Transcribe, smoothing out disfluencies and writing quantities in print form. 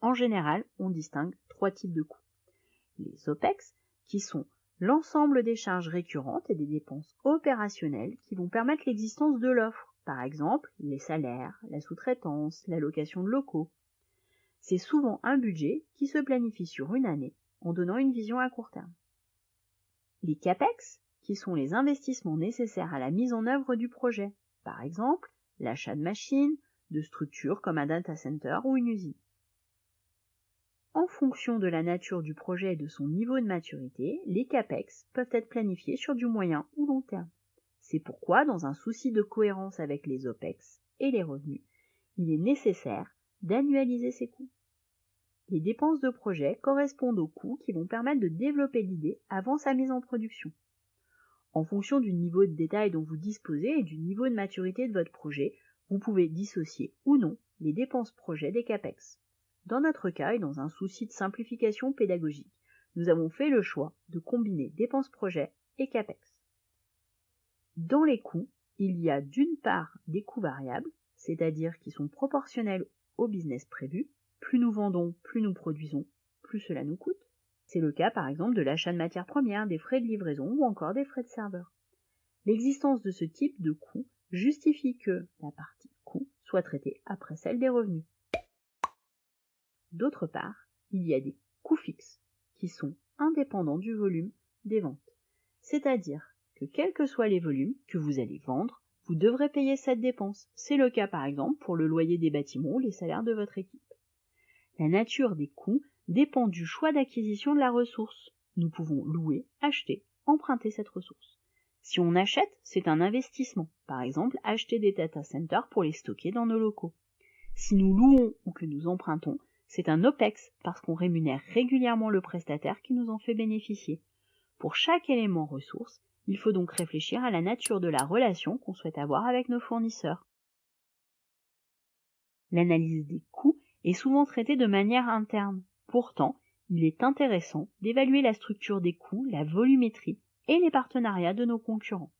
En général, on distingue 3 types de coûts. Les OPEX, qui sont l'ensemble des charges récurrentes et des dépenses opérationnelles qui vont permettre l'existence de l'offre, par exemple les salaires, la sous-traitance, la location de locaux. C'est souvent un budget qui se planifie sur une année en donnant une vision à court terme. Les CAPEX, qui sont les investissements nécessaires à la mise en œuvre du projet, par exemple l'achat de machines, de structures comme un data center ou une usine. En fonction de la nature du projet et de son niveau de maturité, les CAPEX peuvent être planifiés sur du moyen ou long terme. C'est pourquoi, dans un souci de cohérence avec les OPEX et les revenus, il est nécessaire d'annualiser ces coûts. Les dépenses de projet correspondent aux coûts qui vont permettre de développer l'idée avant sa mise en production. En fonction du niveau de détail dont vous disposez et du niveau de maturité de votre projet, vous pouvez dissocier ou non les dépenses projet des CAPEX. Dans notre cas et dans un souci de simplification pédagogique, nous avons fait le choix de combiner dépenses projet et CAPEX. Dans les coûts, il y a d'une part des coûts variables, c'est-à-dire qui sont proportionnels au business prévu. Plus nous vendons, plus nous produisons, plus cela nous coûte. C'est le cas par exemple de l'achat de matières premières, des frais de livraison ou encore des frais de serveur. L'existence de ce type de coût justifie que la partie coût soit traitée après celle des revenus. D'autre part, il y a des coûts fixes qui sont indépendants du volume des ventes. C'est-à-dire que quels que soient les volumes que vous allez vendre, vous devrez payer cette dépense. C'est le cas par exemple pour le loyer des bâtiments ou les salaires de votre équipe. La nature des coûts dépend du choix d'acquisition de la ressource. Nous pouvons louer, acheter, emprunter cette ressource. Si on achète, c'est un investissement. Par exemple, acheter des data centers pour les stocker dans nos locaux. Si nous louons ou que nous empruntons, c'est un OPEX parce qu'on rémunère régulièrement le prestataire qui nous en fait bénéficier. Pour chaque élément ressource, il faut donc réfléchir à la nature de la relation qu'on souhaite avoir avec nos fournisseurs. L'analyse des coûts est souvent traitée de manière interne. Pourtant, il est intéressant d'évaluer la structure des coûts, la volumétrie et les partenariats de nos concurrents.